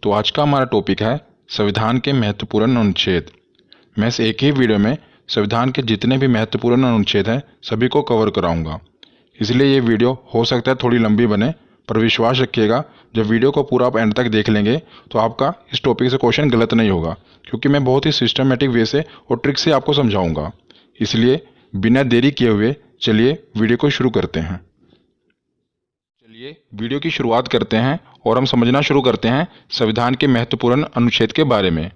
तो आज का हमारा टॉपिक है संविधान के महत्वपूर्ण अनुच्छेद। मैं इस एक ही वीडियो में संविधान के जितने भी महत्वपूर्ण अनुच्छेद हैं सभी को कवर कराऊंगा। इसलिए ये वीडियो हो सकता है थोड़ी लंबी बने, पर विश्वास रखिएगा जब वीडियो को पूरा आप एंड तक देख लेंगे तो आपका इस टॉपिक से क्वेश्चन गलत नहीं होगा, क्योंकि मैं बहुत ही सिस्टमेटिक वे से और ट्रिक से आपको समझाऊंगा। इसलिए बिना देरी किए हुए चलिए वीडियो को शुरू करते हैं। चलिए वीडियो की शुरुआत करते हैं और हम समझना शुरू करते हैं संविधान के महत्वपूर्ण अनुच्छेद के बारे में।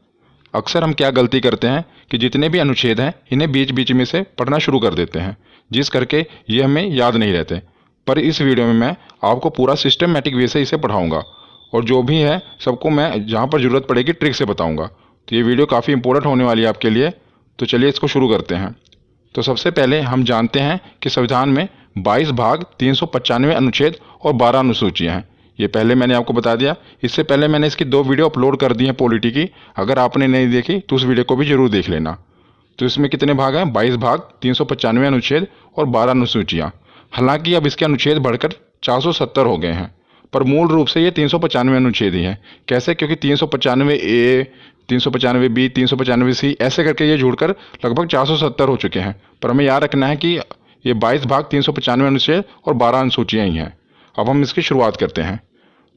अक्सर हम क्या गलती करते हैं कि जितने भी अनुच्छेद हैं इन्हें बीच बीच में से पढ़ना शुरू कर देते हैं, जिस करके ये हमें याद नहीं रहते। पर इस वीडियो में मैं आपको पूरा सिस्टमेटिक वे से इसे पढ़ाऊंगा और जो भी है सबको मैं जहाँ पर ज़रूरत पड़ेगी ट्रिक से बताऊँगा। तो ये वीडियो काफ़ी इंपॉर्टेंट होने वाली है आपके लिए। तो चलिए इसको शुरू करते हैं। तो सबसे पहले हम जानते हैं कि संविधान में 22 भाग, 395 अनुच्छेद और 12 अनुसूचियां हैं। ये पहले मैंने आपको बता दिया। इससे पहले मैंने इसकी 2 वीडियो अपलोड कर दी हैं पॉलिटी की। अगर आपने नहीं देखी तो उस वीडियो को भी जरूर देख लेना। तो इसमें कितने भाग हैं? 22 भाग, 395 अनुच्छेद और 12 अनुसूचियाँ। हालांकि अब इसके अनुच्छेद बढ़कर 470 हो गए हैं, पर मूल रूप से ये 395 अनुच्छेद ही हैं। कैसे? क्योंकि 395A, 395B, 395C ऐसे करके ये जुड़कर लगभग 470 हो चुके हैं। पर हमें याद रखना है कि ये 22 भाग, 395 अनुच्छेद और 12 अनुसूचियाँ ही हैं। अब हम इसकी शुरुआत करते हैं।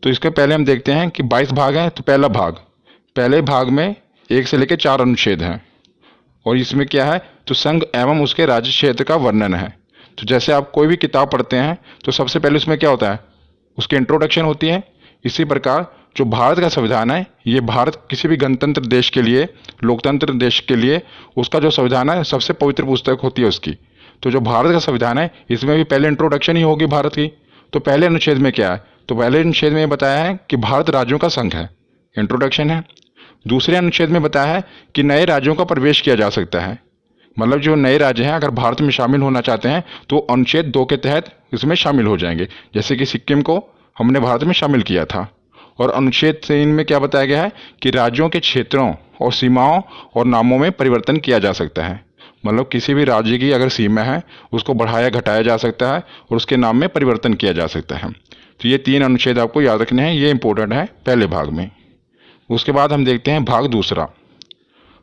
तो इसके पहले हम देखते हैं कि 22 भाग हैं। तो पहले भाग में 1 से लेकर 4 अनुच्छेद हैं और इसमें क्या है? तो संघ एवं उसके राज्य क्षेत्र का वर्णन है। तो जैसे आप कोई भी किताब पढ़ते हैं तो सबसे पहले उसमें क्या होता है? उसकी इंट्रोडक्शन होती है। इसी प्रकार जो भारत का संविधान है, ये भारत किसी भी गणतंत्र देश के लिए, लोकतंत्र देश के लिए उसका जो संविधान है सबसे पवित्र पुस्तक होती है उसकी। तो जो भारत का संविधान है इसमें भी पहले इंट्रोडक्शन ही होगी भारत की। तो पहले अनुच्छेद में क्या है? तो पहले अनुच्छेद में बताया है कि भारत राज्यों का संघ है, इंट्रोडक्शन है। दूसरे अनुच्छेद में बताया है कि नए राज्यों का प्रवेश किया जा सकता है, मतलब जो नए राज्य हैं अगर भारत में शामिल होना चाहते हैं तो अनुच्छेद 2 के तहत इसमें शामिल हो जाएंगे। जैसे कि सिक्किम को हमने भारत में शामिल किया था। और अनुच्छेद 3 में क्या बताया गया है कि राज्यों के क्षेत्रों और सीमाओं और नामों में परिवर्तन किया जा सकता है। मतलब किसी भी राज्य की अगर सीमा है उसको बढ़ाया घटाया जा सकता है और उसके नाम में परिवर्तन किया जा सकता है। तो ये 3 अनुच्छेद आपको याद रखने हैं, ये इंपॉर्टेंट है पहले भाग में। उसके बाद हम देखते हैं भाग दूसरा।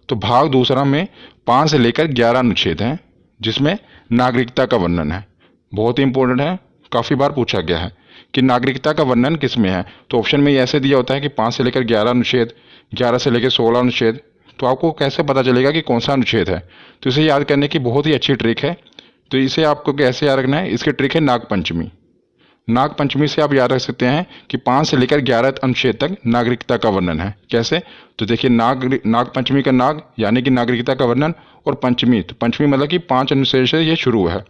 तो भाग दूसरा में 5 से लेकर 11 अनुच्छेद हैं, जिसमें नागरिकता का वर्णन है। बहुत ही इंपॉर्टेंट है, काफ़ी बार पूछा गया है कि नागरिकता का वर्णन किस में है। तो ऑप्शन में ऐसे दिया होता है कि 5 से लेकर 11 अनुच्छेद, 11 से लेकर 16 अनुच्छेद। तो आपको कैसे पता चलेगा कि कौन सा अनुच्छेद है? तो इसे याद करने की बहुत ही अच्छी ट्रिक है। तो इसे आपको कैसे याद रखना है? इसकी ट्रिक है नागपंचमी। नागपंचमी से आप याद रख सकते हैं कि 5 से लेकर 11 अनुच्छेद तक नागरिकता का वर्णन है। कैसे? तो देखिए, नागपंचमी का नाग यानी कि नागरिकता का वर्णन, और पंचमी, तो पंचमी मतलब कि 5 अनुच्छेद से ये शुरू है,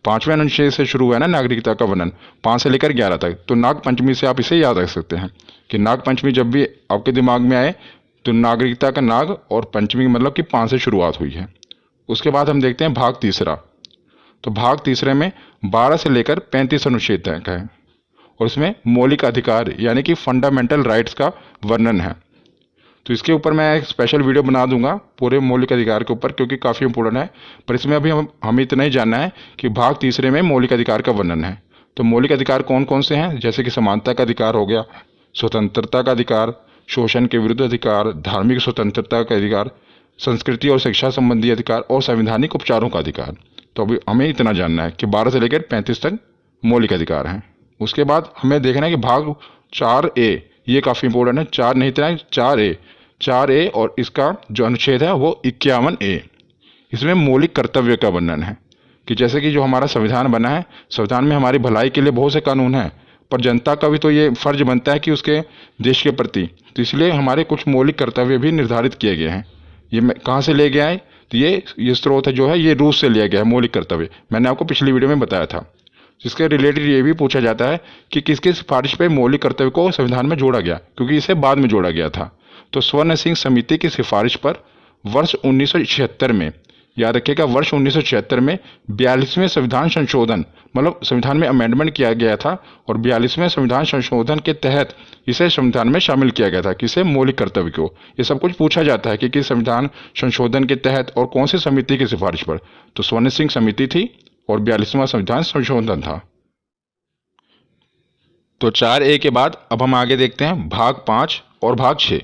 5वें अनुच्छेद से शुरू है ना नागरिकता का वर्णन, 5 से लेकर 11 तक। तो नागपंचमी से आप इसे याद रख सकते हैं कि नागपंचमी जब भी आपके दिमाग में आए तो नागरिकता का नाग और पंचमी मतलब कि 5 से शुरुआत हुई है। उसके बाद हम देखते हैं भाग तीसरा। तो भाग तीसरे में 12 से लेकर 35 अनुच्छेद तक है और इसमें मौलिक अधिकार यानी कि फंडामेंटल राइट्स का वर्णन है। तो इसके ऊपर मैं एक स्पेशल वीडियो बना दूंगा पूरे मौलिक अधिकार के ऊपर, क्योंकि काफ़ी इंपॉर्टेंट है। पर इसमें अभी हमें इतना ही जानना है कि भाग तीसरे में मौलिक अधिकार का वर्णन है। तो मौलिक अधिकार कौन कौन से हैं? जैसे कि समानता का अधिकार हो गया, स्वतंत्रता का अधिकार, शोषण के विरुद्ध अधिकार, धार्मिक स्वतंत्रता का अधिकार, संस्कृति और शिक्षा संबंधी अधिकार और संवैधानिक उपचारों का अधिकार। तो अभी हमें इतना जानना है कि 12 से लेकर 35 तक मौलिक अधिकार हैं। उसके बाद हमें देखना है कि भाग 4A, ये काफ़ी इंपॉर्टेंट है। 4 नहीं इतना, 4A और इसका जो अनुच्छेद है वो 51A। इसमें मौलिक कर्तव्य का वर्णन है कि जैसे कि जो हमारा संविधान बना है, संविधान में हमारी भलाई के लिए बहुत से कानून हैं, पर जनता का भी तो ये फर्ज बनता है कि उसके देश के प्रति, तो इसलिए हमारे कुछ मौलिक कर्तव्य भी निर्धारित किए गए हैं। ये कहाँ से ले गया है? तो ये स्रोत है जो है ये रूस से लिया गया है मौलिक कर्तव्य। मैंने आपको पिछली वीडियो में बताया था। जिसके रिलेटेड ये भी पूछा जाता है कि किसकी सिफारिश पर मौलिक कर्तव्य को संविधान में जोड़ा गया, क्योंकि इसे बाद में जोड़ा गया था। तो स्वर्ण सिंह समिति की सिफारिश पर वर्ष 1976 में, याद रखिएगा, वर्ष 1976 में 42वें संविधान संशोधन, मतलब संविधान में अमेंडमेंट किया गया था और 42वें संविधान संशोधन के तहत इसे संविधान में शामिल किया गया था। किसे? मौलिक कर्तव्य को। ये सब कुछ पूछा जाता है कि किस संविधान संशोधन के तहत और कौन सी समिति की सिफारिश पर। तो स्वर्ण सिंह समिति थी और 42वां संविधान संशोधन था। तो 4A के बाद अब हम आगे देखते हैं भाग 5 और भाग 6।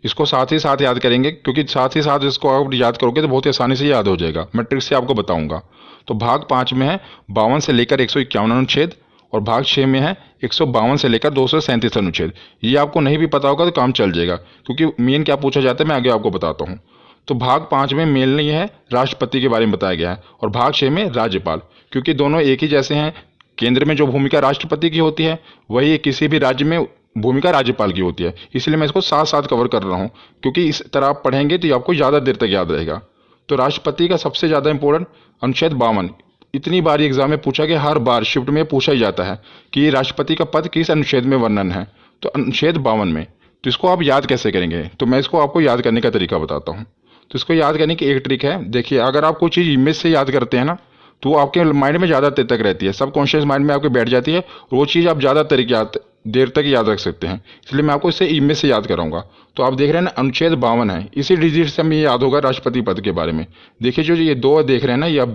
इसको साथ ही साथ याद करेंगे, क्योंकि साथ ही साथ इसको आप याद करोगे तो बहुत ही आसानी से याद हो जाएगा। मैं ट्रिक से आपको बताऊंगा। तो भाग 5 में है 52 से लेकर 151 अनुच्छेद, और भाग 6 में है 152 से लेकर 237 अनुच्छेद। ये आपको नहीं भी पता होगा तो काम चल जाएगा, क्योंकि मेन क्या पूछा जाता है मैं आगे आपको बताता हूँ। तो भाग 5 में मेनली है राष्ट्रपति के बारे में बताया गया है, और भाग 6 में राज्यपाल, क्योंकि दोनों एक ही जैसे हैं। केंद्र में जो भूमिका राष्ट्रपति की होती है वही किसी भी राज्य में भूमिका राज्यपाल की होती है। इसलिए मैं इसको साथ साथ कवर कर रहा हूँ, क्योंकि इस तरह आप पढ़ेंगे तो आपको ज़्यादा देर तक याद रहेगा। तो राष्ट्रपति का सबसे ज़्यादा इंपॉर्टेंट अनुच्छेद 52। इतनी बार एग्जाम में पूछा गया, हर बार शिफ्ट में पूछा ही जाता है कि ये राष्ट्रपति का पद किस अनुच्छेद में वर्णन है। तो अनुच्छेद 52 में। तो इसको आप याद कैसे करेंगे, तो मैं इसको आपको याद करने का तरीका बताता हूँ। तो इसको याद करने की एक ट्रिक है। देखिए, अगर आप कोई चीज़ इमेज से याद करते हैं ना, तो वो आपके माइंड में ज़्यादा देर तक रहती है, सबकॉन्शियस माइंड में आपके बैठ जाती है, और वो चीज़ आप ज़्यादा देर तक याद रख सकते हैं। इसलिए मैं आपको इसे इमेज से याद कराऊंगा। तो आप देख रहे हैं ना, अनुच्छेद 52 है, इसी डिजिट से हमें याद होगा राष्ट्रपति पद के बारे में। देखिए, जो ये दो देख रहे हैं ना, ये अब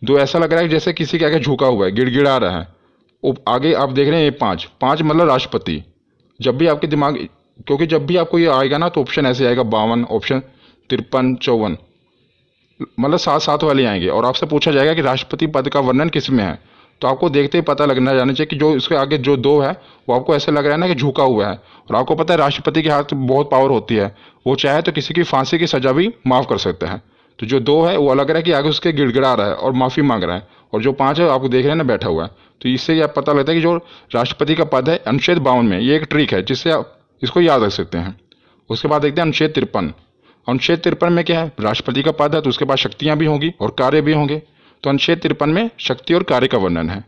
दो ऐसा लग रहा है जैसे किसी के आगे झुका हुआ है, गिड़गिड़ा रहा है। आगे आप देख रहे हैं ये 5 मतलब राष्ट्रपति। जब भी आपके दिमाग, क्योंकि जब भी आपको ये आएगा ना तो ऑप्शन ऐसे आएगा 52, ऑप्शन 53, 54, मतलब 7 वाले आएंगे, और आपसे पूछा जाएगा कि राष्ट्रपति पद का वर्णन किस में है। तो आपको देखते ही पता लगना जाना चाहिए कि जो इसके आगे जो 2 है वो आपको ऐसे लग रहा है ना कि झुका हुआ है। और आपको पता है राष्ट्रपति के हाथ बहुत पावर होती है, वो चाहे तो किसी की फांसी की सजा भी माफ़ कर सकता है। तो जो 2 है वो लग रहा है कि आगे उसके गिड़गिड़ा रहा है और माफ़ी मांग रहा है, और जो 5 है आपको देख रहे हैं ना बैठा हुआ है। तो इससे यह पता लगता है कि जो राष्ट्रपति का पद है अनुच्छेद 52 में, ये एक ट्रिक है जिससे आप इसको याद रख सकते हैं। उसके बाद देखते हैं अनुच्छेद 53। अनुच्छेद 53 में क्या है, राष्ट्रपति का पद है तो उसके पास शक्तियां भी होंगी और कार्य भी होंगे। तो अनुच्छेद 53 में शक्ति और कार्य का वर्णन है।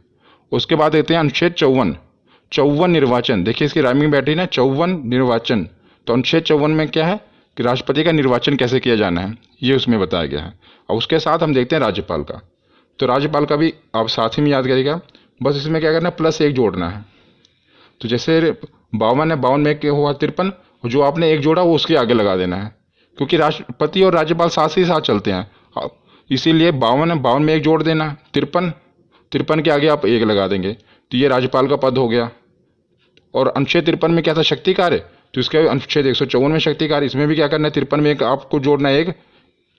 उसके बाद देखते हैं अनुच्छेद 54 निर्वाचन। देखिए इसकी राइमिंग बैठी ना, 54 निर्वाचन। तो अनुच्छेद 54 में क्या है कि राष्ट्रपति का निर्वाचन कैसे किया जाना है, ये उसमें बताया गया है। और उसके साथ हम देखते हैं राज्यपाल का। तो राज्यपाल का भी आप साथ ही में याद करिएगा, बस इसमें क्या करना है, +1 जोड़ना है। तो जैसे 52 है, 52 में क्या हुआ 53, जो आपने 1 जोड़ा वो उसके आगे लगा देना है, क्योंकि राष्ट्रपति और राज्यपाल साथ ही साथ चलते हैं। इसीलिए 52 है, 52 में 1 जोड़ देना। 53 के आगे आप 1 लगा देंगे, तो ये राज्यपाल का पद हो गया। और अनुच्छेद 53 में क्या था, शक्ति कार्य। तो इसके अनुच्छेद 154 में शक्ति कार्य, इसमें भी क्या करना है, 53 में 1 आपको जोड़ना है, 1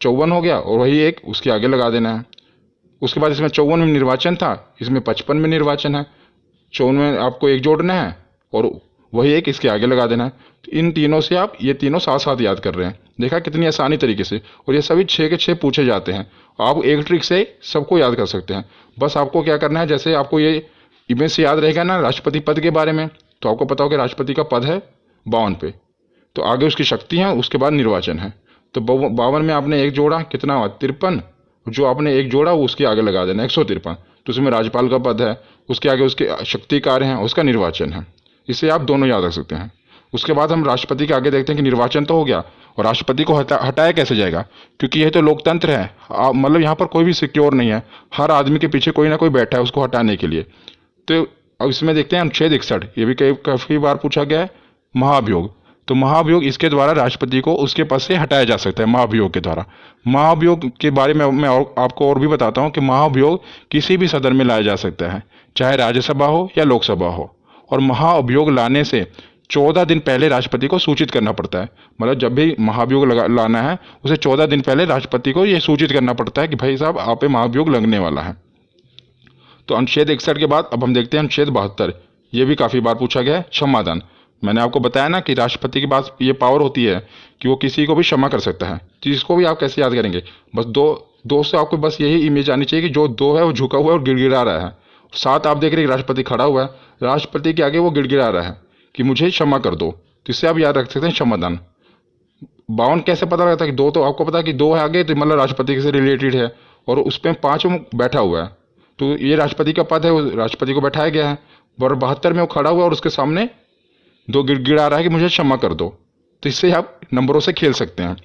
54 हो गया, और वही 1 उसके आगे लगा देना है। उसके बाद इसमें 54 में निर्वाचन था, इसमें 55 में निर्वाचन है। 54 में आपको 1 जोड़ना है और वही 1 इसके आगे लगा देना है। तो इन तीनों से आप ये तीनों साथ साथ याद कर रहे हैं। देखा कितनी आसानी तरीके से, और ये सभी 6 के 6 पूछे जाते हैं। आप एक ट्रिक से सबको याद कर सकते हैं। बस आपको क्या करना है, जैसे आपको ये इमेज से याद रहेगा ना राष्ट्रपति पद के बारे में, तो आपको पता हो कि राष्ट्रपति का पद है 52 पे, तो आगे उसकी शक्ति है, उसके बाद निर्वाचन है। तो 52 में आपने 1 जोड़ा, कितना हुआ 53, जो आपने 1 जोड़ा वो उसके आगे लगा देना 153। तो उसमें राज्यपाल का पद है, उसके आगे उसके शक्ति कार्य हैं, उसका निर्वाचन है। इसे आप दोनों याद रख सकते हैं। उसके बाद हम राष्ट्रपति के आगे देखते हैं कि निर्वाचन तो हो गया, और राष्ट्रपति को हटाया कैसे जाएगा, क्योंकि यह तो लोकतंत्र है। मतलब यहाँ पर कोई भी सिक्योर नहीं है, हर आदमी के पीछे कोई ना कोई बैठा है उसको हटाने के लिए। तो अब इसमें देखते हैं अनुच्छेद 61, ये भी काफ़ी बार पूछा गया है, महाभियोग। तो महाभियोग, इसके द्वारा राष्ट्रपति को उसके पद से हटाया जा सकता है, महाभियोग के द्वारा। महाभियोग के बारे में मैं आपको और भी बताता हूँ कि महाभियोग किसी भी सदन में लाया जा सकता है, चाहे राज्यसभा हो या लोकसभा हो। और महाअभियोग लाने से 14 दिन पहले राष्ट्रपति को सूचित करना पड़ता है। मतलब जब भी महाभियोग लाना है उसे 14 दिन पहले राष्ट्रपति को यह सूचित करना पड़ता है कि भाई साहब आप पे महाभियोग लगने वाला है। तो अनुच्छेद 61 के बाद अब हम देखते हैं अनुच्छेद 72। ये भी काफ़ी बार पूछा गया है, क्षमादान। मैंने आपको बताया ना कि राष्ट्रपति के पास ये पावर होती है कि वो किसी को भी क्षमा कर सकता है। तो इसको भी आप कैसे याद करेंगे, बस दो से आपको बस यही इमेज आनी चाहिए कि जो 2 है वो झुका हुआ है और गिड़गिड़ा रहा है। 7 आप देख रहे हैं राष्ट्रपति खड़ा हुआ है, राष्ट्रपति के आगे वो गिड़गिड़ा रहा है कि मुझे क्षमा कर दो। तो इससे आप याद रख सकते हैं क्षमादान। 52 कैसे पता लगता है कि 2, तो आपको पता है कि 2 है आगे, तो मतलब राष्ट्रपति से रिलेटेड है, और उस पर 5 बैठा हुआ है, तो ये राष्ट्रपति का पद है, वो राष्ट्रपति को बैठाया गया है। और 72 में वो खड़ा हुआ और उसके सामने 2 गिड़गिड़ा रहा है कि मुझे क्षमा कर दो। तो इससे आप नंबरों से खेल सकते हैं।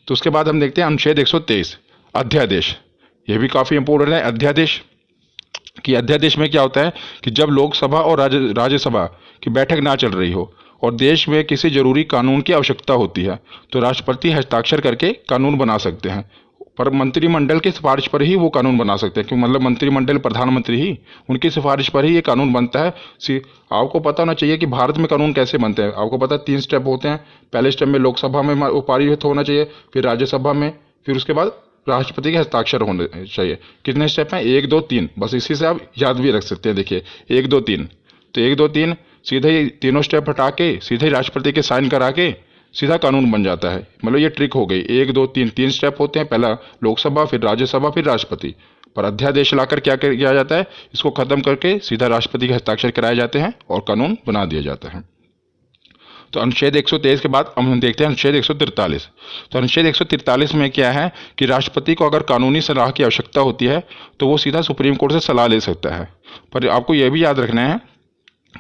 तो उसके बाद हम देखते हैं अनुच्छेद 123, अध्यादेश। ये भी काफ़ी इंपॉर्टेंट है। अध्यादेश अध्यादेश में क्या होता है कि जब लोकसभा और राज्यसभा की बैठक ना चल रही हो और देश में किसी जरूरी कानून की आवश्यकता होती है, तो राष्ट्रपति हस्ताक्षर करके कानून बना सकते हैं। पर मंत्रिमंडल की सिफारिश पर ही वो कानून बना सकते हैं, क्योंकि मतलब मंत्रिमंडल प्रधानमंत्री ही उनकी सिफारिश पर ही ये कानून बनता है। आपको पता होना चाहिए कि भारत में कानून कैसे बनते हैं। आपको पता है 3 स्टेप होते हैं। पहले स्टेप में लोकसभा में वो पारित होना चाहिए, फिर राज्यसभा में, फिर उसके बाद राष्ट्रपति के हस्ताक्षर होने चाहिए। कितने स्टेप हैं? 1 2 3। बस इसी से आप याद भी रख सकते हैं। देखिए 1 2 3, तो 1 2 3 सीधे ही तीनों स्टेप हटा के सीधे ही राष्ट्रपति के साइन करा के सीधा कानून बन जाता है। मतलब ये ट्रिक हो गई। 1 2 3 3 स्टेप होते हैं, पहला लोकसभा, फिर राज्यसभा, फिर राष्ट्रपति। पर अध्यादेश लाकर क्या किया जाता है, इसको खत्म करके सीधा राष्ट्रपति के हस्ताक्षर कराए जाते हैं और कानून बना दिया जाता है। तो अनुच्छेद 123 के बाद हम देखते हैं अनुच्छेद 143। तो अनुच्छेद 143 में क्या है कि राष्ट्रपति को अगर कानूनी सलाह की आवश्यकता होती है तो वो सीधा सुप्रीम कोर्ट से सलाह ले सकता है। पर आपको यह भी याद रखना है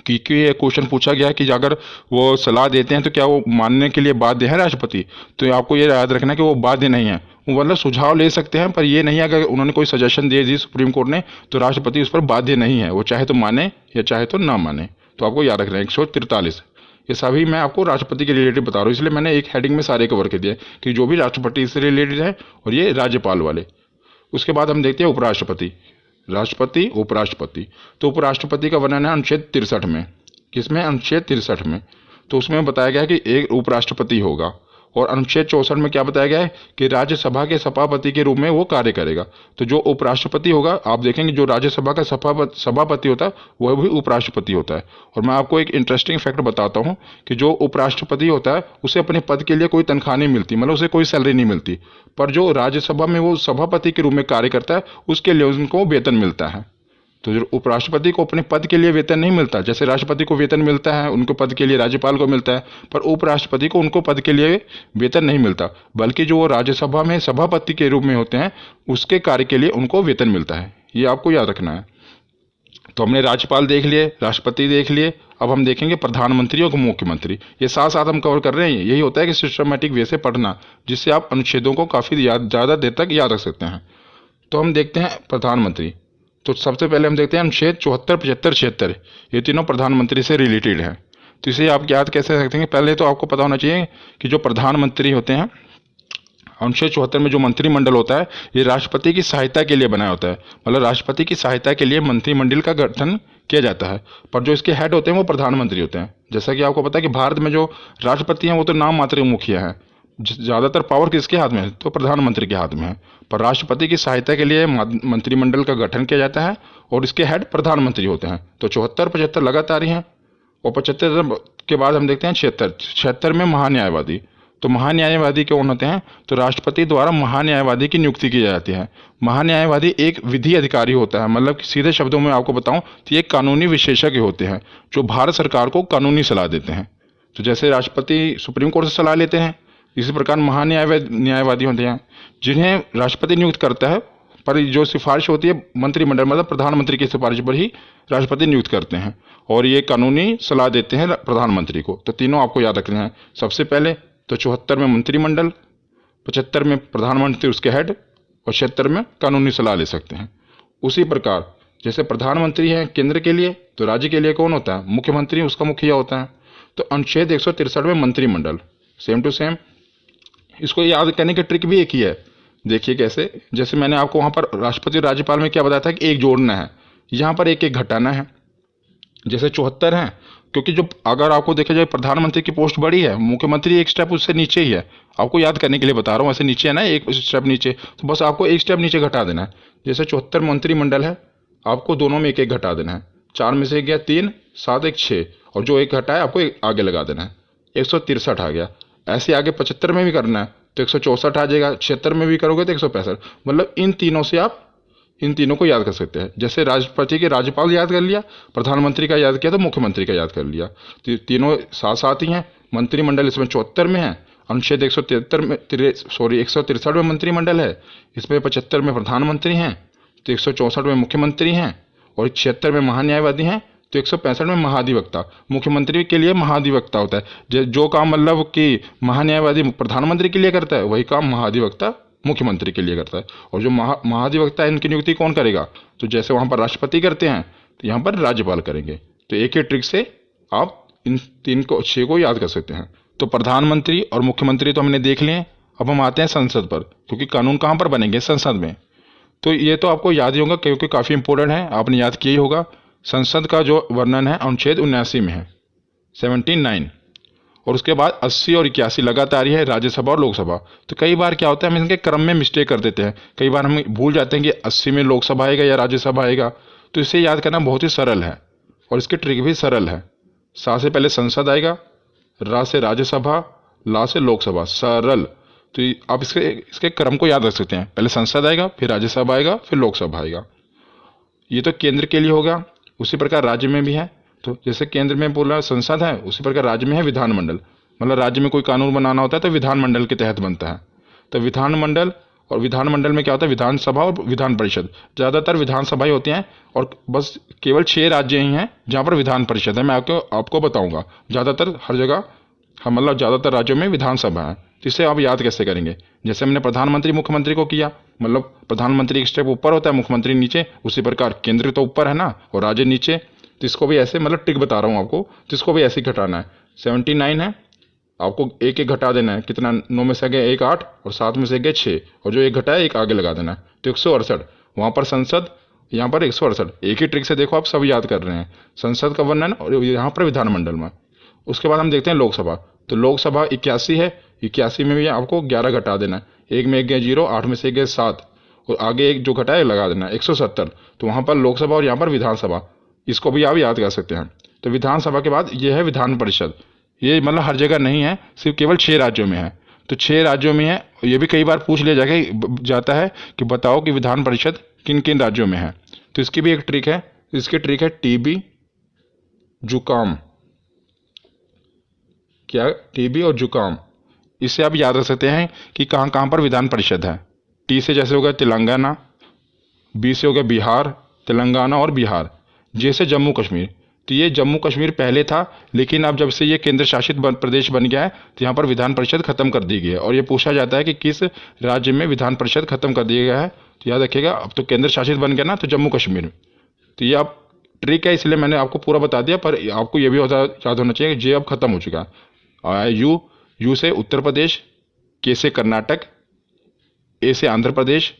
कि ये क्वेश्चन पूछा गया है कि अगर वो सलाह देते हैं तो क्या वो मानने के लिए बाध्य है राष्ट्रपति? तो आपको ये याद रखना है कि वो बाध्य नहीं है। वो मतलब सुझाव ले सकते हैं, पर ये नहीं है अगर उन्होंने कोई सजेशन दे दी सुप्रीम कोर्ट ने तो राष्ट्रपति उस पर बाध्य नहीं है। वो चाहे तो माने या चाहे तो ना माने। तो आपको याद रखना है 143। ये सभी मैं आपको राष्ट्रपति के रिलेटेड बता रहा हूँ, इसलिए मैंने एक हेडिंग में सारे कवर कर दिए कि जो भी राष्ट्रपति से रिलेटेड है और ये राज्यपाल वाले। उसके बाद हम देखते हैं उपराष्ट्रपति, राष्ट्रपति, उपराष्ट्रपति। तो उपराष्ट्रपति का वर्णन है अनुच्छेद 63 में। किसमें? अनुच्छेद 63 में। तो उसमें बताया गया है कि एक उपराष्ट्रपति होगा। और अनुच्छेद 64 में क्या बताया गया है कि राज्यसभा के सभापति के रूप में वो कार्य करेगा। तो जो उपराष्ट्रपति होगा, आप देखेंगे जो राज्यसभा का सभापति होता है वह भी उपराष्ट्रपति होता है। और मैं आपको एक इंटरेस्टिंग फैक्ट बताता हूँ कि जो उपराष्ट्रपति होता है उसे अपने पद के लिए कोई तनख्वाह नहीं मिलती, मतलब उसे कोई सैलरी नहीं मिलती। पर जो राज्यसभा में वो सभापति के रूप में कार्य करता है उसके लिए उनको वेतन मिलता है। तो जो उपराष्ट्रपति को अपने पद के लिए वेतन नहीं मिलता, जैसे राष्ट्रपति को वेतन मिलता है उनको पद के लिए, राज्यपाल को मिलता है, पर उपराष्ट्रपति को उनको पद के लिए वेतन नहीं मिलता, बल्कि जो वो राज्यसभा में सभापति के रूप में होते हैं उसके कार्य के लिए उनको वेतन मिलता है। ये आपको याद रखना है। तो हमने राज्यपाल देख लिए, राष्ट्रपति देख लिए, अब हम देखेंगे प्रधानमंत्री और मुख्यमंत्री। ये साथ साथ हम कवर कर रहे हैं। यही होता है कि सिस्टमेटिक वे से पढ़ना, जिससे आप अनुच्छेदों को काफ़ी ज़्यादा देर तक याद रख सकते हैं। तो हम देखते हैं प्रधानमंत्री। तो सबसे पहले हम देखते हैं अनुच्छेद 74, 75, 76। ये तीनों प्रधानमंत्री से रिलेटेड है। तो इसे आप याद कैसे रखते हैं? पहले तो आपको पता होना चाहिए कि जो प्रधानमंत्री होते हैं, अनुच्छेद 74 में जो मंत्रिमंडल होता है ये राष्ट्रपति की सहायता के लिए बनाया होता है। मतलब राष्ट्रपति की सहायता के लिए मंत्रिमंडल का गठन किया जाता है, पर जो इसके हेड होते हैं वो प्रधानमंत्री होते हैं। जैसा कि आपको पता है कि भारत में जो राष्ट्रपति हैं वो तो नाम मात्र मुखिया हैं। ज़्यादातर पावर किसके हाथ में है? तो प्रधानमंत्री के हाथ में है। पर राष्ट्रपति की सहायता के लिए मंत्रिमंडल का गठन किया जाता है और इसके हेड प्रधानमंत्री होते हैं। तो 74, 75 लगातार ही हैं। और 75 के बाद हम देखते हैं 76। 76 में महान्यायवादी। तो महान्यायवादी कौन होते हैं? तो राष्ट्रपति द्वारा महान्यायवादी की नियुक्ति की जाती है। महान्यायवादी एक विधि अधिकारी होता है, मतलब सीधे शब्दों में आपको बताऊं तो ये कानूनी विशेषज्ञ होते हैं जो भारत सरकार को कानूनी सलाह देते हैं। तो जैसे राष्ट्रपति सुप्रीम कोर्ट से सलाह लेते हैं, इसी प्रकार न्यायवादी होते हैं जिन्हें राष्ट्रपति नियुक्त करता है, पर जो सिफारिश होती है मंत्रिमंडल, मतलब प्रधानमंत्री की सिफारिश पर ही राष्ट्रपति नियुक्त करते हैं और ये कानूनी सलाह देते हैं प्रधानमंत्री को। तो तीनों आपको याद रखना है। सबसे पहले तो 74 में मंत्रिमंडल, 75 में प्रधानमंत्री उसके हेड और 76 में कानूनी सलाह ले सकते हैं। उसी प्रकार जैसे प्रधानमंत्री है केंद्र के लिए, तो राज्य के लिए कौन होता है? मुख्यमंत्री, उसका मुखिया होता है। तो अनुच्छेद 163 में मंत्रिमंडल, सेम टू सेम। इसको याद करने की ट्रिक भी एक ही है। देखिए कैसे, जैसे मैंने आपको वहाँ पर राष्ट्रपति राज्यपाल में क्या बताया था कि एक जोड़ना है, यहाँ पर एक एक घटाना है। जैसे 74 है, क्योंकि जो अगर आपको देखा जाए प्रधानमंत्री की पोस्ट बड़ी है, मुख्यमंत्री एक स्टेप उससे नीचे ही है। आपको याद करने के लिए बता रहा हूँ, ऐसे नीचे है ना, एक स्टेप नीचे, तो बस आपको एक स्टेप नीचे घटा देना है। जैसे 74 मंत्रिमंडल है, आपको दोनों में एक एक घटा देना है। 4 में से गया 3, 7 1 6, और जो एक घटा है आपको एक आगे लगा देना है। 163 आ गया। ऐसे आगे 75 में भी करना है तो 164 आ जाएगा। 76 में भी करोगे तो 165। मतलब इन तीनों से आप इन तीनों को याद कर सकते हैं। जैसे राष्ट्रपति के राज्यपाल याद कर लिया, प्रधानमंत्री का याद किया तो मुख्यमंत्री का याद कर लिया। तो तीनों साथ साथ ही हैं। मंत्रिमंडल इसमें 74 में है, अनुच्छेद 163 में मंत्रिमंडल है, इसमें 75 में प्रधानमंत्री हैं, तो 164 में मुख्यमंत्री हैं, और 76 में महान्यायवादी हैं, तो 165 में महाधिवक्ता। मुख्यमंत्री के लिए महाधिवक्ता होता है। जो काम मतलब कि महान्यायवादी प्रधानमंत्री के लिए करता है, वही काम महाधिवक्ता मुख्यमंत्री के लिए करता है। और जो महाधिवक्ता है, इनकी नियुक्ति कौन करेगा? तो जैसे वहाँ पर राष्ट्रपति करते हैं तो यहाँ पर राज्यपाल करेंगे। तो एक ही ट्रिक से आप इन 6 को याद कर सकते हैं। तो प्रधानमंत्री और मुख्यमंत्री तो हमने देख लिए। अब हम आते हैं संसद पर, क्योंकि कानून कहाँ पर बनेंगे? संसद में। तो ये तो आपको याद ही होगा क्योंकि काफ़ी इंपॉर्टेंट है, आपने याद किया ही होगा। संसद का जो वर्णन है अनुच्छेद 79 में है, 79। और उसके बाद 80 और 81 लगातार ही है, राज्यसभा और लोकसभा। तो कई बार क्या होता है, हम इनके क्रम में मिस्टेक कर देते हैं। कई बार हम भूल जाते हैं कि 80 में लोकसभा आएगा या राज्यसभा आएगा। तो इसे याद करना बहुत ही सरल है और इसकी ट्रिक भी सरल है। सा से पहले संसद आएगा, रा से राज्यसभा, ला से लोकसभा, सरल। तो आप इसके इसके क्रम को याद रख सकते हैं, पहले संसद आएगा, फिर राज्यसभा आएगा, फिर लोकसभा आएगा। ये तो केंद्र के लिए होगा। उसी प्रकार राज्य में भी है। तो जैसे केंद्र में बोला संसद है, उसी प्रकार राज्य में है विधानमंडल। मतलब राज्य में कोई कानून बनाना होता है तो विधानमंडल के तहत बनता है। तो विधानमंडल, और विधानमंडल में क्या होता है? विधानसभा और विधान परिषद। ज़्यादातर विधानसभाएं होती हैं और बस केवल 6 राज्य ही हैं जहाँ पर विधान परिषद है। मैं आपको बताऊंगा। ज़्यादातर हर जगह हम मतलब ज़्यादातर राज्यों में विधानसभा है। तो इसे आप याद कैसे करेंगे? जैसे हमने प्रधानमंत्री मुख्यमंत्री को किया, मतलब प्रधानमंत्री एक स्टेप ऊपर होता है, मुख्यमंत्री नीचे। उसी प्रकार केंद्र तो ऊपर है ना और राज्य नीचे। तो इसको भी ऐसे, मतलब ट्रिक बता रहा हूँ आपको, तो इसको भी ऐसे ही घटाना है। 79 है, आपको एक एक घटा देना है। कितना? 9 में से गए 1 8 और 7 में से गए 6, और जो एक घटा है एक आगे लगा देना है। तो 168। वहाँ पर संसद, यहाँ पर 168। एक ही ट्रिक से देखो आप सब याद कर रहे हैं, संसद का वर्णन और यहाँ पर विधानमंडल में। उसके बाद हम देखते हैं लोकसभा। तो लोकसभा 81 है, 81 में भी आपको 11 घटा देना है। एक में एक गए 0, 8 में से गए 7 और आगे एक जो घटा है लगा देना है, 170। तो वहाँ पर लोकसभा और यहाँ पर विधानसभा, इसको भी आप याद कर सकते हैं। तो विधानसभा के बाद ये है विधान परिषद। ये मतलब हर जगह नहीं है, सिर्फ केवल 6 राज्यों में है। तो 6 राज्यों में है। ये भी कई बार पूछ लिया जाता है कि बताओ कि विधान परिषद किन किन राज्यों में है। तो इसकी भी एक ट्रिक है। इसकी ट्रिक है टीबी, जुकाम। क्या? टीबी और जुकाम। इससे आप याद रख सकते हैं कि कहाँ कहाँ पर विधान परिषद है। टी से जैसे हो गया तेलंगाना, बी से हो गया बिहार, तेलंगाना और बिहार। जे से जम्मू कश्मीर। तो ये जम्मू कश्मीर पहले था, लेकिन अब जब से ये केंद्र शासित प्रदेश बन गया है तो यहाँ पर विधान परिषद खत्म कर दी गई है। और ये पूछा जाता है कि किस राज्य में विधान परिषद खत्म कर दिया गया है। तो याद रखिएगा, अब तो केंद्र शासित बन गया ना, तो जम्मू कश्मीर। तो ये आप ट्रिक है, इसलिए मैंने आपको पूरा बता दिया, पर आपको ये भी याद होना चाहिए कि जे अब खत्म हो चुका है। यू से उत्तर प्रदेश, के से कर्नाटक, ए से आंध्र प्रदेश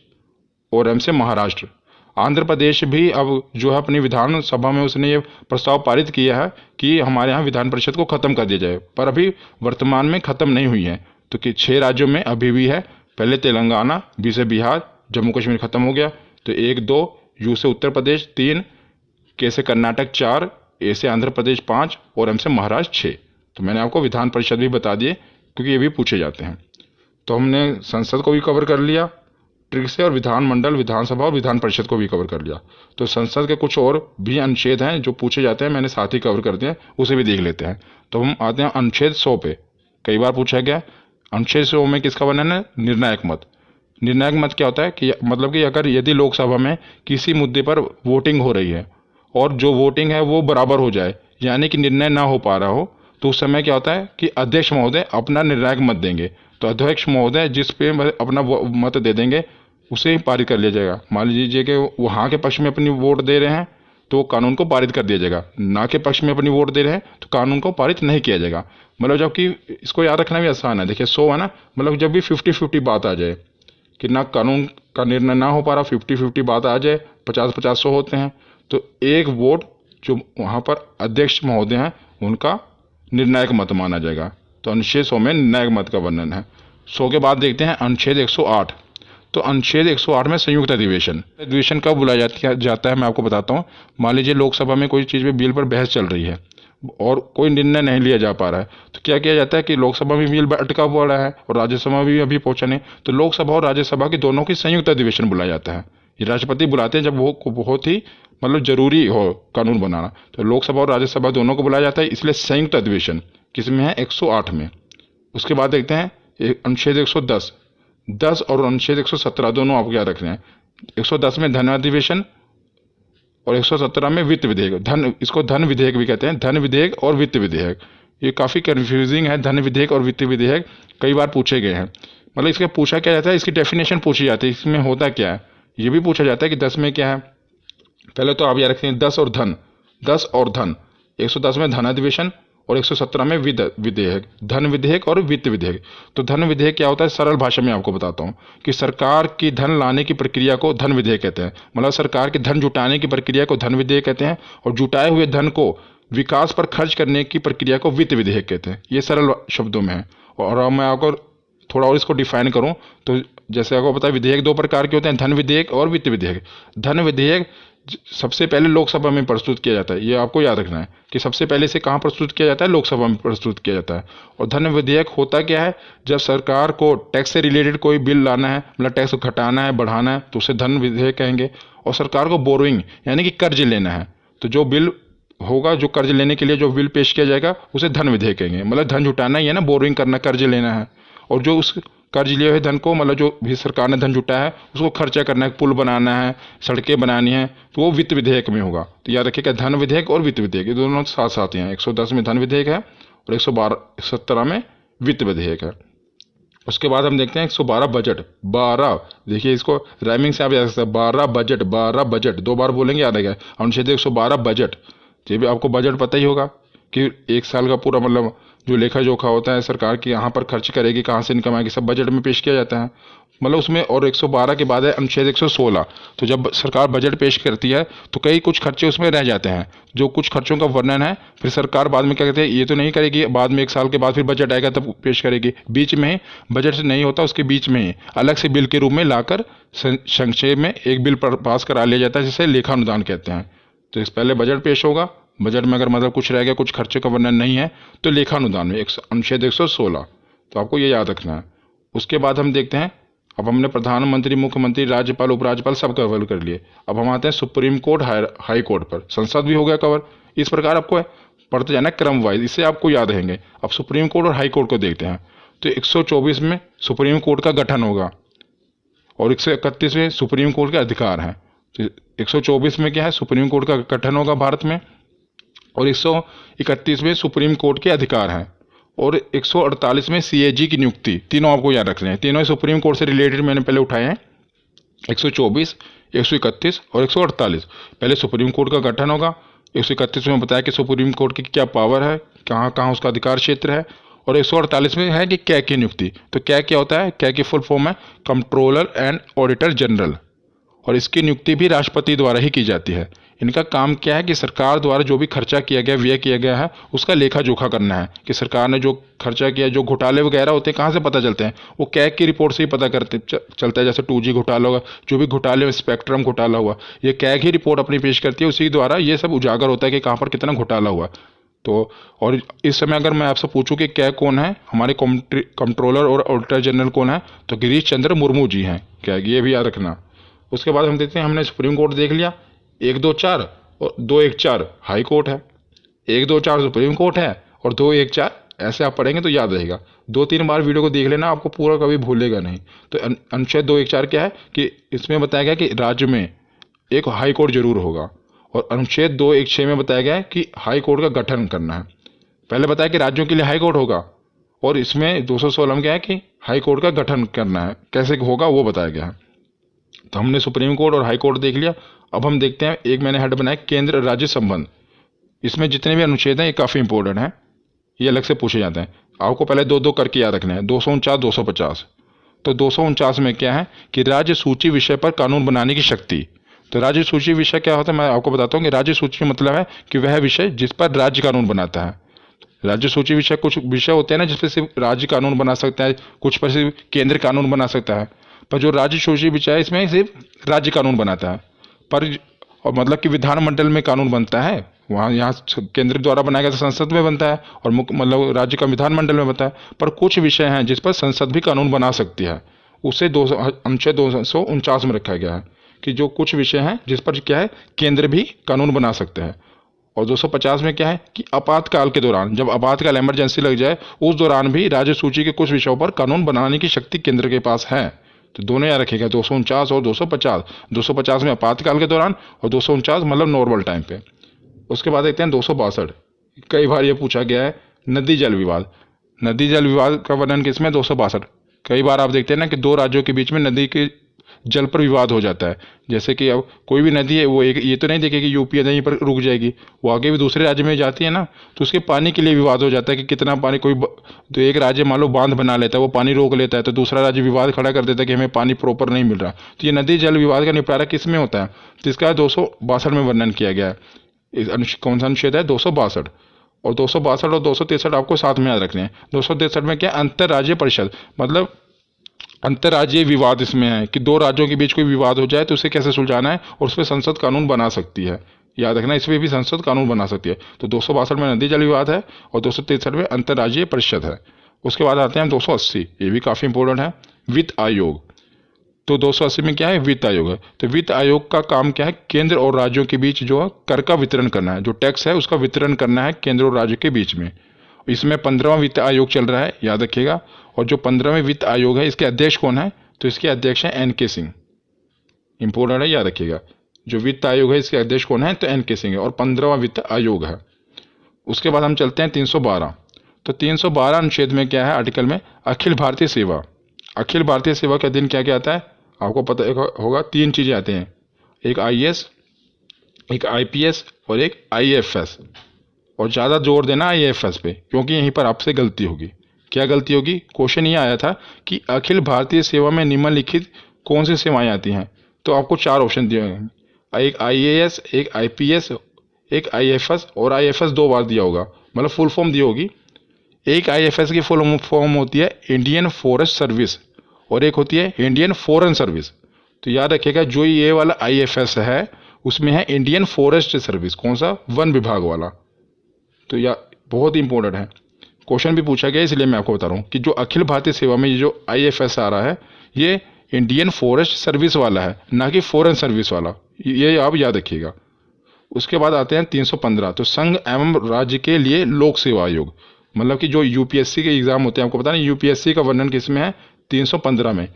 और एम से महाराष्ट्र। आंध्र प्रदेश भी अब जो है अपनी विधानसभा में उसने ये प्रस्ताव पारित किया है कि हमारे यहाँ विधान परिषद को खत्म कर दिया जाए, पर अभी वर्तमान में खत्म नहीं हुई है। तो कि 6 राज्यों में अभी भी है, पहले तेलंगाना, बी से बिहार, जम्मू कश्मीर खत्म हो गया। तो 1 2, यू से उत्तर प्रदेश 3, के से कर्नाटक 4, ए से आंध्र प्रदेश 5 और एम से महाराष्ट्र 6। तो मैंने आपको विधान परिषद भी बता दिए क्योंकि ये भी पूछे जाते हैं। तो हमने संसद को भी कवर कर लिया ट्रिक से, और विधानमंडल, विधानसभा और विधान परिषद को भी कवर कर लिया। तो संसद के कुछ और भी अनुच्छेद हैं जो पूछे जाते हैं, मैंने साथ ही कवर कर दिए, उसे भी देख लेते हैं। तो हम आते हैं अनुच्छेद 100 पे। कई बार पूछा गया अनुच्छेद 100 में किसका वर्णन है? निर्णायक मत। निर्णायक मत क्या होता है कि मतलब कि अगर यदि लोकसभा में किसी मुद्दे पर वोटिंग हो रही है और जो वोटिंग है वो बराबर हो जाए, यानी कि निर्णय ना हो पा रहा हो, तो उस समय क्या होता है कि अध्यक्ष महोदय अपना निर्णायक मत देंगे। तो अध्यक्ष महोदय जिस पे अपना मत दे देंगे उसे ही पारित कर लिया जाएगा। मान लीजिए कि वहाँ के पक्ष में अपनी वोट दे रहे हैं तो कानून को पारित कर दिया जाएगा, ना के पक्ष में अपनी वोट दे रहे हैं तो कानून को पारित नहीं किया जाएगा। मतलब जबकि इसको याद रखना भी आसान है। देखिए 100 है ना, मतलब जब भी 50-50 बात आ जाए कि ना कानून का निर्णय ना हो पा रहा, 50-50 बात आ जाए, 50-50 100 होते हैं, तो एक वोट जो वहाँ पर अध्यक्ष महोदय हैं उनका निर्णायक मत माना जाएगा। तो अनुच्छेद 100 में निर्णायक मत का वर्णन है। 100 के बाद देखते हैं अनुच्छेद 108। तो अनुच्छेद 108 में संयुक्त अधिवेशन। अधिवेशन कब बुलाया जाता है मैं आपको बताता हूँ। मान लीजिए लोकसभा में कोई चीज़ पे बिल पर बहस चल रही है और कोई निर्णय नहीं लिया जा पा रहा है, तो क्या किया जाता है कि लोकसभा में बिल अटका हुआ है और राज्यसभा में भी अभी पहुंचा नहीं, तो लोकसभा और राज्यसभा की दोनों की संयुक्त अधिवेशन बुलाया जाता है। ये राष्ट्रपति बुलाते हैं जब वो बहुत ही मतलब जरूरी हो कानून बनाना। तो लोकसभा और राज्यसभा दोनों को बुलाया जाता है, इसलिए संयुक्त अधिवेशन किसमें है? 108 में। उसके बाद देखते हैं अनुच्छेद 110 और अनुच्छेद 117 दोनों आपको याद रखने हैं। 110 में धन अधिवेशन और 117 में वित्त विधेयक। इसको धन विधेयक भी कहते हैं, धन विधेयक और वित्त विधेयक। ये काफ़ी कन्फ्यूजिंग है, धन विधेयक और वित्त विधेयक कई बार पूछे गए हैं। मतलब इसका पूछा क्या जाता है, इसकी डेफिनेशन पूछी जाती है, इसमें होता क्या है ये भी पूछा जाता है कि 10 में क्या है। पहले तो आप याद रखते हैं 10 और धन। 10 और धन, 110 में धन अधिवेशन और 117 में विधेयक, धन विधेयक और वित्त विधेयक। तो धन विधेयक क्या होता है, सरल भाषा में आपको बताता हूँ कि सरकार की धन लाने की प्रक्रिया को धन विधेयक कहते हैं। मतलब सरकार के धन जुटाने की प्रक्रिया को धन विधेयक कहते हैं और जुटाए हुए धन को विकास पर खर्च करने की प्रक्रिया को वित्त विधेयक कहते हैं। ये सरल शब्दों में है। और अब मैं आपको थोड़ा और इसको डिफाइन करूं तो जैसे आपको पता है विधेयक दो प्रकार के होते हैं, धन विधेयक और वित्त विधेयक। धन विधेयक सबसे पहले लोकसभा में प्रस्तुत किया जाता है, ये आपको याद रखना है कि सबसे पहले इसे कहाँ प्रस्तुत किया जाता है, लोकसभा में प्रस्तुत किया जाता है। और धन विधेयक होता क्या है, जब सरकार को टैक्स से रिलेटेड कोई बिल लाना है, मतलब टैक्स को घटाना है बढ़ाना है, तो उसे धन विधेयक कहेंगे। और सरकार को बोरोइंग यानी कि कर्ज लेना है, तो जो बिल होगा, जो कर्ज लेने के लिए जो बिल पेश किया जाएगा उसे धन विधेयक कहेंगे। मतलब धन जुटाना ही है ना, बोरोइंग करना, कर्ज लेना है। और जो उस कर्ज लिए हुए धन को, मतलब जो भी सरकार ने धन जुटाया है उसको खर्चा करना है, पुल बनाना है, सड़कें बनानी है, तो वो वित्त विधेयक में होगा। तो याद रखिएगा धन विधेयक और वित्त विधेयक ये दोनों साथ साथ ही हैं। 110 में धन विधेयक है और 117 में वित्त विधेयक है। उसके बाद हम देखते हैं 112 बजट। 12, देखिए इसको राइमिंग से आप याद सकते हैं, 12 बजट, 12 बजट, 2 बार बोलेंगे याद आएगा। अनुच्छेद 112 बजट। ये भी आपको बजट पता ही होगा कि एक साल का पूरा मतलब जो लेखा जोखा होता है सरकार की, यहाँ पर खर्च करेगी, कहाँ से इनकम आएगी, सब बजट में पेश किया जाता है। मतलब उसमें और 112 के बाद है अनुच्छेद 116। तो जब सरकार बजट पेश करती है तो कई कुछ खर्चे उसमें रह जाते हैं, जो कुछ खर्चों का वर्णन है फिर सरकार बाद में क्या कहते हैं, ये तो नहीं करेगी, बाद में 1 साल के बाद फिर बजट आएगा तब पेश करेगी। बीच में ही बजट से नहीं होता, उसके बीच में ही अलग से बिल के रूप में लाकर संक्षेप में एक बिल पास करा लिया जाता है, जिसे लेखा अनुदान कहते हैं। तो इस पहले बजट पेश होगा, बजट में अगर मतलब कुछ रह गया, कुछ खर्चे का वर्णन नहीं है, तो लेखा अनुदान में अनुच्छेद 116। तो आपको ये याद रखना है। उसके बाद हम देखते हैं, अब हमने प्रधानमंत्री, मुख्यमंत्री, राज्यपाल, उपराज्यपाल सब कवर कर लिए। अब हम आते हैं सुप्रीम कोर्ट, हाई कोर्ट पर। संसद भी हो गया कवर। इस प्रकार आपको पढ़ते जाना क्रम वाइज, इससे आपको याद रहेंगे। अब सुप्रीम कोर्ट और हाई कोर्ट को देखते हैं। तो 124 में सुप्रीम कोर्ट का गठन होगा और 131 में सुप्रीम कोर्ट के अधिकार हैं। तो 124 में क्या है, सुप्रीम कोर्ट का गठन होगा भारत में, और 131 में सुप्रीम कोर्ट के अधिकार हैं, और 148 में सीएजी की नियुक्ति। तीनों आपको याद रखने हैं, तीनों सुप्रीम कोर्ट से रिलेटेड मैंने पहले उठाए हैं। 124, 131 और 148। पहले सुप्रीम कोर्ट का गठन होगा। 131 में बताया कि सुप्रीम कोर्ट की क्या पावर है, कहाँ कहाँ उसका अधिकार क्षेत्र है। और 148 में है कि क्या की नियुक्ति। तो क्या होता है, क्या की फुल फॉर्म है कंट्रोलर एंड ऑडिटर जनरल, और इसकी नियुक्ति भी राष्ट्रपति द्वारा ही की जाती है। इनका काम क्या है कि सरकार द्वारा जो भी खर्चा किया गया, व्यय किया गया है, उसका लेखा जोखा करना है कि सरकार ने जो खर्चा किया, जो घोटाले वगैरह होते हैं कहाँ से पता चलते हैं, वो कैग की रिपोर्ट से ही पता चलता है। जैसे 2G घोटाला होगा, जो भी घोटाले, स्पेक्ट्रम घोटाला हुआ, ये कैग ही रिपोर्ट अपनी पेश करती है, उसी द्वारा ये सब उजागर होता है कि कहाँ पर कितना घोटाला हुआ। तो और इस समय अगर मैं आपसे पूछूं कि क्या कौन है, हमारे कंट्रोलर और ऑडिटर जनरल कौन है, तो गिरीश चंद्र मुर्मू जी हैं कैग, ये भी याद रखना। उसके बाद हम देखते हैं, हमने सुप्रीम कोर्ट देख लिया, 1, 2, 4 और 2, 1, 4 हाई कोर्ट है, 1, 2, 4 सुप्रीम कोर्ट है और 2, 1, 4 ऐसे आप पढ़ेंगे तो याद रहेगा। 2-3 बार वीडियो को देख लेना, आपको पूरा कभी भूलेगा नहीं। तो अनुच्छेद 2, 1, 4 क्या है कि इसमें बताया गया कि राज्य में एक हाई कोर्ट जरूर होगा, और अनुच्छेद 2, 1, 6 में बताया गया है कि हाई कोर्ट का गठन करना है। पहले बताया कि राज्यों के लिए हाई कोर्ट होगा, और इसमें 216 में क्या है कि हाई कोर्ट का गठन करना है, कैसे होगा वो बताया गया है। तो हमने सुप्रीम कोर्ट और हाई कोर्ट देख लिया। अब हम देखते हैं, एक मैंने हेड बनाया केंद्र राज्य संबंध। इसमें जितने भी अनुच्छेद हैं ये काफ़ी इंपॉर्टेंट हैं, ये अलग से पूछे जाते हैं। आपको पहले 2-2 करके याद रखना है। 249, 250। तो 249 में क्या है कि राज्य सूची विषय पर कानून बनाने की शक्ति। तो राज्य सूची विषय क्या होता है, मैं आपको बताता हूँ कि राज्य सूची मतलब है कि वह विषय जिस पर राज्य कानून बनाता है। राज्य सूची विषय, कुछ विषय होते हैं ना जिस पर सिर्फ राज्य कानून बना सकता है, कुछ पर सिर्फ केंद्र कानून बना सकता है, पर जो राज्य सूची विषय है इसमें सिर्फ राज्य कानून बनाता है। पर और मतलब कि विधानमंडल में कानून बनता है, वहाँ यहाँ केंद्र द्वारा बनाया गया तो संसद में बनता है, और मतलब राज्य का विधानमंडल में बनता है। पर कुछ विषय हैं जिस पर संसद भी कानून बना सकती है, उसे अनुच्छेद 249 में रखा गया है कि जो कुछ विषय हैं जिस पर क्या है केंद्र भी कानून बना सकते हैं। और 250 में क्या है कि आपातकाल के दौरान, जब आपातकाल इमरजेंसी लग जाए, उस दौरान भी राज्य सूची के कुछ विषयों पर कानून बनाने की शक्ति केंद्र के पास है। तो दोनों याद रखिएगा, 249 और 250। 250 में आपातकाल के दौरान और 249 मतलब नॉर्मल टाइम पे। उसके बाद देखते हैं 262। कई बार ये पूछा गया है नदी जल विवाद। नदी जल विवाद का वर्णन किसमें, 262। कई बार आप देखते हैं ना कि दो राज्यों के बीच में नदी के जल पर विवाद हो जाता है। जैसे कि अब कोई भी नदी है, वो एक ये तो नहीं देखेगी यूपी है यहीं पर रुक जाएगी, वो आगे भी दूसरे राज्य में जाती है ना, तो उसके पानी के लिए विवाद हो जाता है कि कितना पानी तो एक राज्य मान लो बांध बना लेता है, वो पानी रोक लेता है, तो दूसरा राज्य विवाद खड़ा कर देता है कि हमें पानी प्रॉपर नहीं मिल रहा। तो ये नदी जल विवाद का निपटारा किस में होता है? तो इसका 262 में वर्णन किया गया है। कौन सा अनुच्छेद है? 262। और 262 और 263 आपको साथ में याद रखने हैं। 263 में क्या? अंतर्राज्यीय परिषद, मतलब अंतर्राज्यीय विवाद इसमें है कि दो राज्यों के बीच कोई विवाद हो जाए तो उसे कैसे सुलझाना है, और उस पर संसद कानून बना सकती है। याद रखना, इसमें भी संसद कानून बना सकती है। तो 262 में नदी जल विवाद है और 263 में अंतर्राज्यीय परिषद है। उसके बाद आते हैं 280, ये भी काफ़ी इंपॉर्टेंट है, वित्त आयोग। तो 280 में क्या है? वित्त आयोग है। तो वित्त आयोग का काम क्या है? केंद्र और राज्यों के बीच जो है कर का वितरण करना है, जो टैक्स है उसका वितरण करना है केंद्र और राज्य के बीच में। इसमें 15वां वित्त आयोग चल रहा है, याद रखिएगा। और जो 15वें वित्त आयोग है, इसके अध्यक्ष कौन है? तो इसके अध्यक्ष हैं एन.के. सिंह। इंपॉर्टेंट है, याद रखिएगा। जो वित्त आयोग है इसके अध्यक्ष कौन है? तो एन.के. सिंह है, और 15वां वित्त आयोग है। उसके बाद हम चलते हैं 312। तो 312 अनुच्छेद में क्या है? आर्टिकल में अखिल भारतीय सेवा। अखिल भारतीय सेवा के अधीन क्या क्या आता है? आपको पता होगा, 3 चीज़ें आती हैं, एक आईएएस, एक आईपीएस और एक आईएफएस। और ज़्यादा जोर देना आईएफएस पे, क्योंकि यहीं पर आपसे गलती होगी। क्या गलती होगी? क्वेश्चन ये आया था कि अखिल भारतीय सेवा में निम्नलिखित कौन सी सेवाएं आती हैं? तो आपको 4 ऑप्शन दिए हैं, एक आईएएस, एक आईपीएस, एक आईएफएस, और आईएफएस 2 बार दिया होगा, मतलब फुल फॉर्म दी होगी। एक आईएफएस की फुल फॉर्म होती है इंडियन फॉरेस्ट सर्विस, और एक होती है इंडियन फॉरेन सर्विस। तो याद रखिएगा, जो ये वाला आईएफएस है उसमें है इंडियन फॉरेस्ट सर्विस। कौन सा? वन विभाग वाला। तो यह बहुत इंपॉर्टेंट है, क्वेश्चन भी पूछा गया, इसलिए मैं आपको बता रहा हूँ कि जो अखिल भारतीय सेवा में ये जो आईएफएस आ रहा है, ये इंडियन फॉरेस्ट सर्विस वाला है, ना कि फॉरेन सर्विस वाला। ये आप याद रखिएगा। उसके बाद आते हैं 315। तो संघ एवं राज्य के लिए लोक सेवा आयोग, मतलब कि जो यूपीएससी के एग्जाम होते हैं, आपको पता नहीं यूपीएससी का वर्णन किस में है? 315 में।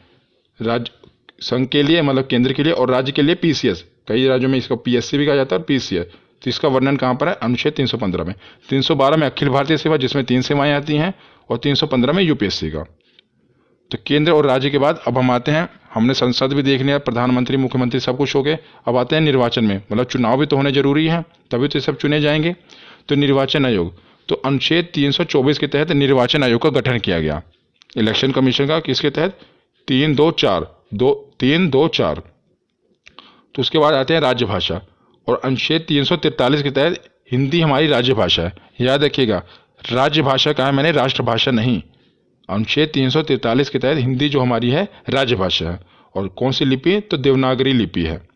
राज्य संघ के लिए मतलब केंद्र के लिए, और राज्य के लिए पीसीएस। कई राज्यों में इसका पीएससी भी कहा जाता है और पीसीएस। तो इसका वर्णन कहाँ पर है? अनुच्छेद 315 में। 312 में अखिल भारतीय सेवा, जिसमें 3 सेवाएं आती हैं, और 315 में यूपीएससी का। तो केंद्र और राज्य के बाद अब हम आते हैं, हमने संसद भी देख लिया, प्रधानमंत्री, मुख्यमंत्री, सब कुछ हो गए। अब आते हैं निर्वाचन में, मतलब चुनाव भी तो होने जरूरी है, तभी तो सब चुने जाएंगे। तो निर्वाचन आयोग, तो अनुच्छेद 324 के तहत निर्वाचन आयोग का गठन किया गया, इलेक्शन कमीशन का। किसके तहत? 324। तो उसके बाद आते हैं राजभाषा, और अनुच्छेद 343 के तहत हिंदी हमारी राज्य भाषा है। याद रखिएगा, राजभाषा कहा है मैंने, राष्ट्रभाषा नहीं। अनुच्छेद 343 के तहत हिंदी जो हमारी है राज्यभाषा है। और कौन सी लिपि? तो देवनागरी लिपि है।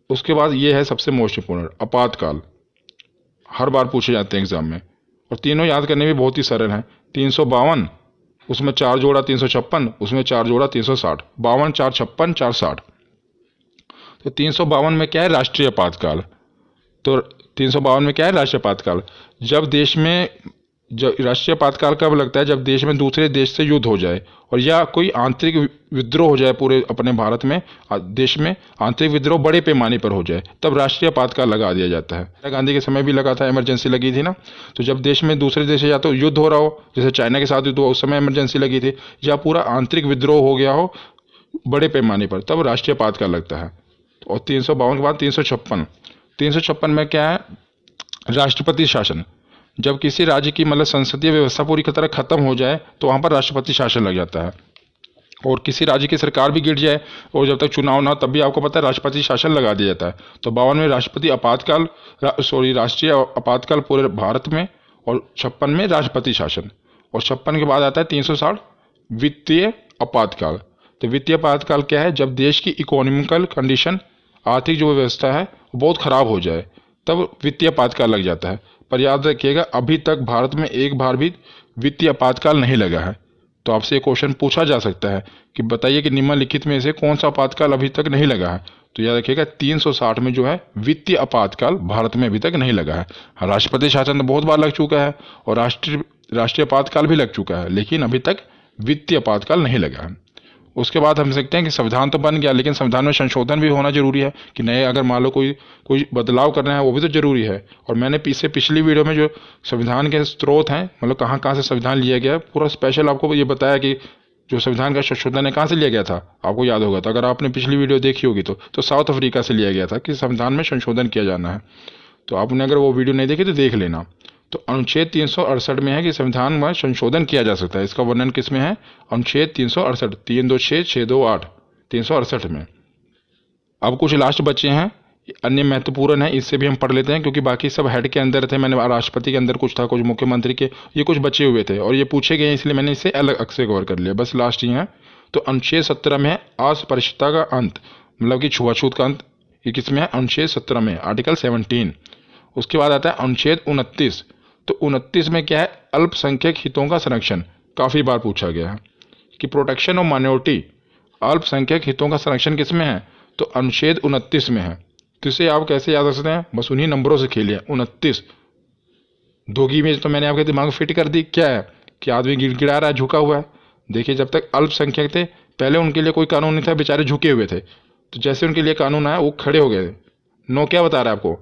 उसके बाद ये है सबसे मोस्ट इंपोर्टेंट, आपातकाल। हर बार पूछे जाते हैं एग्जाम में, और तीनों याद करने में बहुत ही सरल हैं। 352, उसमें 4 जोड़ा 356, उसमें 4 जोड़ा 360, 52 4 56 4 60। तो 352 में क्या है? राष्ट्रीय आपातकाल। तो 352 में क्या है? राष्ट्रीय आपातकाल। जब देश में, जब राष्ट्रीय आपातकाल कब लगता है? जब देश में दूसरे देश से युद्ध हो जाए, और या कोई आंतरिक विद्रोह हो जाए पूरे अपने भारत में, देश में आंतरिक विद्रोह बड़े पैमाने पर हो जाए, तब राष्ट्रीय आपातकाल लगा दिया जाता है। इंदिरा गांधी के समय भी लगा था, इमरजेंसी लगी थी ना। तो जब देश में दूसरे देश से या तो युद्ध हो रहा हो, जैसे चाइना के साथ युद्ध हुआ, उस समय इमरजेंसी लगी थी, या पूरा आंतरिक विद्रोह हो गया हो बड़े पैमाने पर, तब राष्ट्रीय आपातकाल लगता है। और 352 के बाद 356 में क्या है? राष्ट्रपति शासन। जब किसी राज्य की मतलब संसदीय व्यवस्था पूरी तरह खत्म हो जाए, तो वहाँ पर राष्ट्रपति शासन लग जाता है। और किसी राज्य की सरकार भी गिर जाए और जब तक चुनाव ना हो, तब भी आपको पता है राष्ट्रपति शासन लगा दिया जाता है। तो 52 में राष्ट्रीय आपातकाल पूरे भारत में, और 56 में राष्ट्रपति शासन। और 56 के बाद आता है 360, वित्तीय आपातकाल। तो वित्तीय आपातकाल क्या है? जब देश की इकोनॉमिकल कंडीशन, आर्थिक जो व्यवस्था है वो बहुत ख़राब हो जाए, तब वित्तीय आपातकाल लग जाता है। पर याद रखिएगा, अभी तक भारत में एक बार भी वित्तीय आपातकाल नहीं लगा है। तो आपसे एक क्वेश्चन पूछा जा सकता है कि बताइए कि निम्नलिखित में से कौन सा आपातकाल अभी तक नहीं लगा है? तो याद रखिएगा, 360 में जो है वित्तीय आपातकाल भारत में अभी तक नहीं लगा है। राष्ट्रपति शासन तो बहुत बार लग चुका है, और राष्ट्रीय आपातकाल भी लग चुका है, लेकिन अभी तक वित्तीय आपातकाल नहीं लगा है। उसके बाद हम सकते हैं कि संविधान तो बन गया, लेकिन संविधान में संशोधन भी होना जरूरी है, कि नए अगर मान लो कोई बदलाव करना है, वो भी तो जरूरी है। और मैंने पिछली वीडियो में जो संविधान के स्रोत हैं, मतलब कहाँ कहाँ से संविधान लिया गया है, पूरा स्पेशल आपको ये बताया कि जो संविधान का संशोधन है कहाँ से लिया गया था, आपको याद होगा तो, अगर आपने पिछली वीडियो देखी होगी तो साउथ अफ्रीका से लिया गया था कि संविधान में संशोधन किया जाना है। तो आपने अगर वो वीडियो नहीं देखी तो देख लेना। तो अनुच्छेद 368 में है कि संविधान में संशोधन किया जा सकता है। इसका वर्णन किस में है? अनुच्छेद 368, 326, 628, 368 में। अब कुछ लास्ट बचे हैं, अन्य महत्वपूर्ण है, इससे भी हम पढ़ लेते हैं क्योंकि बाकी सब हेड के अंदर थे। मैंने राष्ट्रपति के अंदर कुछ था, कुछ मुख्यमंत्री के, ये कुछ बचे हुए थे और ये पूछे गए इसलिए मैंने इसे अलग से कवर कर लिया। बस लास्ट ही है। तो अनुच्छेद 17 में है अस्पृश्यता का अंत, मतलब कि छुआछूत का अंत। ये किस में है? अनुच्छेद 17 में, आर्टिकल 17। उसके बाद आता है अनुच्छेद 29। तो 29 में क्या है? अल्पसंख्यक हितों का संरक्षण। काफ़ी बार पूछा गया है कि प्रोटेक्शन ऑफ माइनॉरिटी, अल्पसंख्यक हितों का संरक्षण किस में है? तो अनुच्छेद 29 में है। तो इसे आप कैसे याद रख सकते हैं? बस उन्हीं नंबरों से खेलिए। 29 दोगी में तो मैंने आपके दिमाग में फिट कर दी। क्या है कि आदमी गिड़गिड़ा रहा है, झुका हुआ है। देखिए, जब तक अल्पसंख्यक थे पहले उनके लिए कोई कानून नहीं था, बेचारे झुके हुए थे। तो जैसे उनके लिए कानून आया वो खड़े हो गए। नो क्या बता रहा है आपको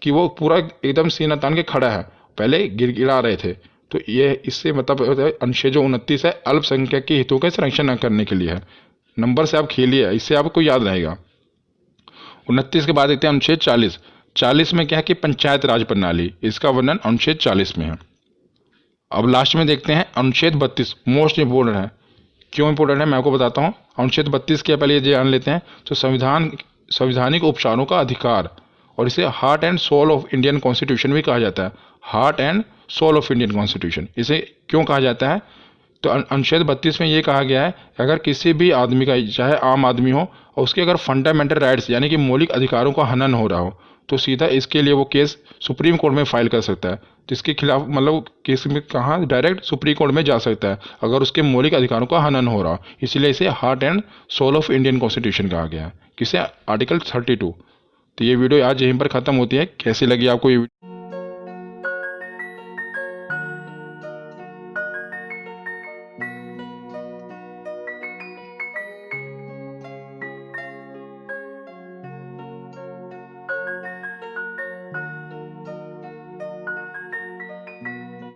कि वो पूरा एकदम सीना तान के खड़ा है, पहले गिड़गिड़ा रहे थे। तो ये इससे मतलब अनुच्छेद जो 29 है अल्पसंख्यक के हितों का संरक्षण करने के लिए है। नंबर से आप खेलिए, इससे आपको याद रहेगा। 29 के बाद देखते हैं अनुच्छेद 40। 40 में क्या है कि पंचायत राज प्रणाली, इसका वर्णन अनुच्छेद 40 में है। अब लास्ट में देखते हैं अनुच्छेद 32, मोस्ट इंपोर्टेंट है। क्यों इंपोर्टेंट है मैं आपको बताता हूँ। अनुच्छेद 32 के पहले ये जान लेते हैं। तो संवैधानिक उपचारों का अधिकार, और इसे heart and soul of Indian constitution भी कहा जाता है। Heart and soul of Indian constitution इसे क्यों कहा जाता है? तो अनुच्छेद 32 में ये कहा गया है अगर किसी भी आदमी का, चाहे आम आदमी हो, और उसके अगर फंडामेंटल राइट्स यानी कि मौलिक अधिकारों का हनन हो रहा हो तो सीधा इसके लिए वो केस सुप्रीम कोर्ट में फाइल कर सकता है। तो इसके खिलाफ मतलब केस में कहाँ डायरेक्ट सुप्रीम कोर्ट में जा सकता है अगर उसके मौलिक अधिकारों का हनन हो रहा हो। इसीलिए इसे heart and soul of Indian constitution कहा गया है। किसे? आर्टिकल 32। तो ये वीडियो आज यहीं पर ख़त्म होती है। कैसी लगी आपको ये वीडियो?